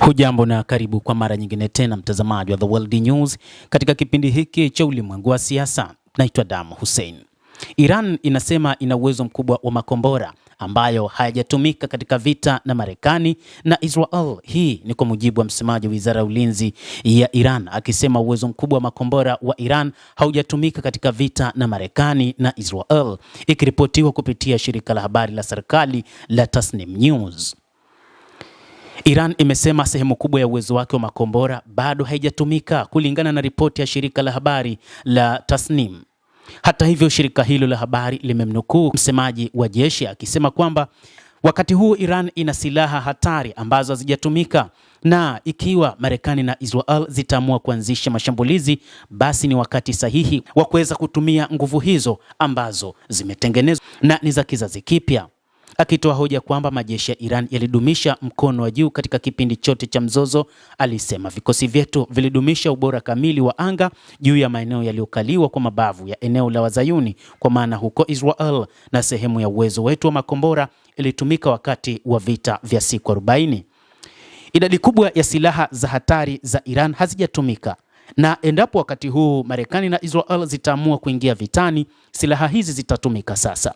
Hujambo na karibu kwa mara nyingine tena mtazamaji wa The World News katika kipindi hiki cha ulimwengu wa siasa. Naitwa Damu Hussein. Iran inasema ina uwezo mkubwa wa makombora ambayo hayajatumika katika vita na Marekani na Israel. Hii ni kwa mujibu wa msemaji wa Wizara ya Ulinzi ya Iran akisema uwezo mkubwa wa makombora wa Iran haujatumika katika vita na Marekani na Israel, ikiripotiwa kupitia shirika la habari la serikali la Tasnim News. Iran imesema sehemu kubwa ya uwezo wake wa makombora bado haijatumika kulingana na ripoti ya shirika la habari la Tasnim. Hata hivyo, shirika hilo la habari limemnukuu msemaji wa jeshi akisema kwamba wakati huu Iran ina silaha hatari ambazo hazijatumika, na ikiwa Marekani na Israel zitaamua kuanzisha mashambulizi, basi ni wakati sahihi wa kuweza kutumia nguvu hizo ambazo zimetengenezwa na ni za kizazi kipya. Akitoa hoja kwamba majeshi ya Iran yalidumisha mkono wa juu katika kipindi chote cha mzozo, alisema vikosi vyetu vilidumisha ubora kamili wa anga juu ya maeneo yaliyokaliwa kwa mabavu ya eneo la Wazayuni, kwa maana huko Israel, na sehemu ya uwezo wetu wa makombora ilitumika wakati wa vita vya siku 40. Idadi kubwa ya silaha za hatari za Iran hazijatumika, na endapo wakati huu Marekani na Israel zitaamua kuingia vitani, silaha hizi zitatumika sasa.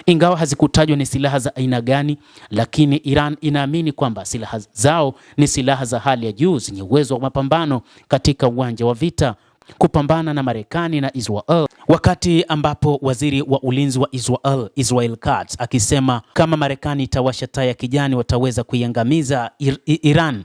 Ingawa hazikutajwa ni silaha za aina gani, lakini Iran inaamini kwamba silaha zao ni silaha za hali ya juu zenye uwezo wa mapambano katika uwanja wa vita kupambana na Marekani na Israel. Wakati ambapo waziri wa ulinzi wa Israel Katz akisema kama Marekani itawasha taa ya kijani wataweza kuiangamiza Iran,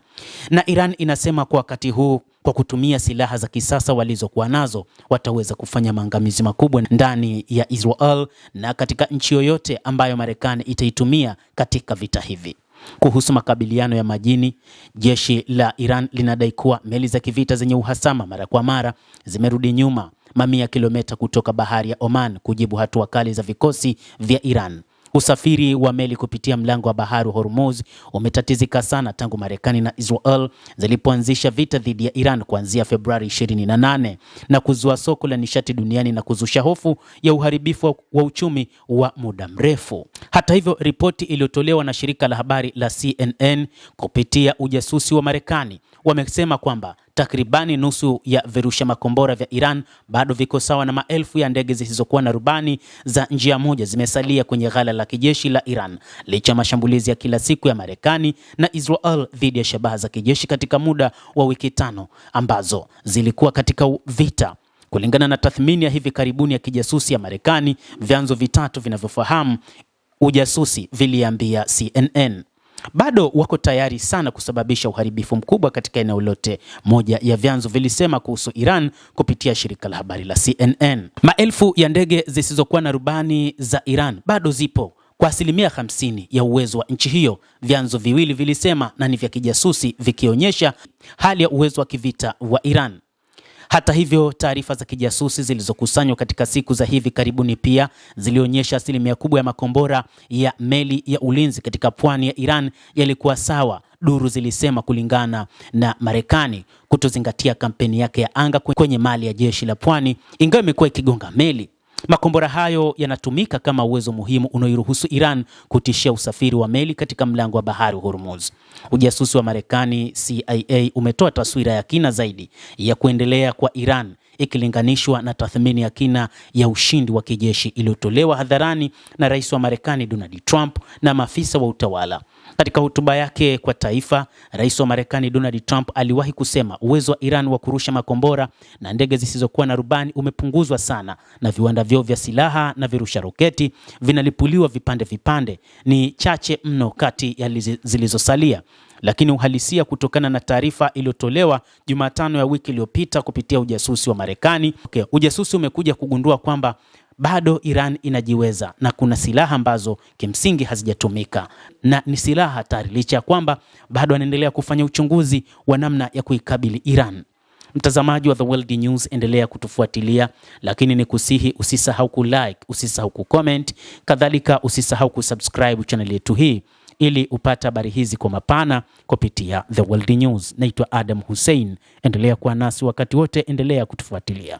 na Iran inasema kwa wakati huu kwa kutumia silaha za kisasa walizokuwa nazo wataweza kufanya maangamizi makubwa ndani ya Israel na katika nchi yoyote ambayo Marekani itaitumia katika vita hivi. Kuhusu makabiliano ya majini, jeshi la Iran linadai kuwa meli za kivita zenye uhasama mara kwa mara zimerudi nyuma mamia kilomita kutoka bahari ya Oman kujibu hatua kali za vikosi vya Iran. Usafiri wa meli kupitia mlango wa bahari wa Hormuz umetatizika sana tangu Marekani na Israel zilipoanzisha vita dhidi ya Iran kuanzia Februari 28 na kuzua soko la nishati duniani na kuzusha hofu ya uharibifu wa uchumi wa muda mrefu. Hata hivyo, ripoti iliyotolewa na shirika la habari la CNN kupitia ujasusi wa Marekani wamesema kwamba takribani nusu ya virusha makombora vya Iran bado viko sawa na maelfu ya ndege zisizokuwa na rubani za njia moja zimesalia kwenye ghala la kijeshi la Iran, licha mashambulizi ya kila siku ya Marekani na Israel dhidi ya shabaha za kijeshi katika muda wa wiki 5 ambazo zilikuwa katika vita. Kulingana na tathmini ya hivi karibuni ya kijasusi ya Marekani, vyanzo vitatu vinavyofahamu ujasusi viliambia CNN bado wako tayari sana kusababisha uharibifu mkubwa katika eneo lote, moja ya vyanzo vilisema kuhusu Iran kupitia shirika la habari la CNN. Maelfu ya ndege zisizokuwa na rubani za Iran bado zipo kwa asilimia 50 ya uwezo wa nchi hiyo, vyanzo viwili vilisema, na ni vya kijasusi vikionyesha hali ya uwezo wa kivita wa Iran. Hata hivyo, taarifa za kijasusi zilizokusanywa katika siku za hivi karibuni pia zilionyesha asilimia kubwa ya makombora ya meli ya ulinzi katika pwani ya Iran yalikuwa sawa. Duru zilisema kulingana na Marekani kutozingatia kampeni yake ya anga kwenye mali ya jeshi la pwani, ingawa imekuwa ikigonga meli. Makombora hayo yanatumika kama uwezo muhimu unaoiruhusu Iran kutishia usafiri wa meli katika mlango wa bahari wa Hormuz. Ujasusi wa Marekani CIA umetoa taswira ya kina zaidi ya kuendelea kwa Iran ikilinganishwa na tathmini ya kina ya ushindi wa kijeshi iliyotolewa hadharani na Rais wa Marekani Donald Trump na maafisa wa utawala. Katika hotuba yake kwa taifa, Rais wa Marekani Donald Trump aliwahi kusema uwezo wa Iran wa kurusha makombora na ndege zisizokuwa na rubani umepunguzwa sana, na viwanda vyao vya silaha na virusha roketi vinalipuliwa vipande vipande, ni chache mno kati ya zilizosalia. Lakini uhalisia kutokana na taarifa iliyotolewa Jumatano ya wiki iliyopita kupitia ujasusi wa Marekani, ujasusi umekuja kugundua kwamba bado Iran inajiweza na kuna silaha ambazo kimsingi hazijatumika na ni silaha hatari, licha ya kwamba bado anaendelea kufanya uchunguzi wa namna ya kuikabili Iran. Mtazamaji wa The World News, endelea kutufuatilia, lakini ni kusihi usisahau kulike, usisahau kucomment, kadhalika usisahau kusubscribe channel yetu hii ili upate habari hizi kwa mapana kupitia The World News. Naitwa Adam Hussein, endelea kuwa nasi wakati wote, endelea kutufuatilia.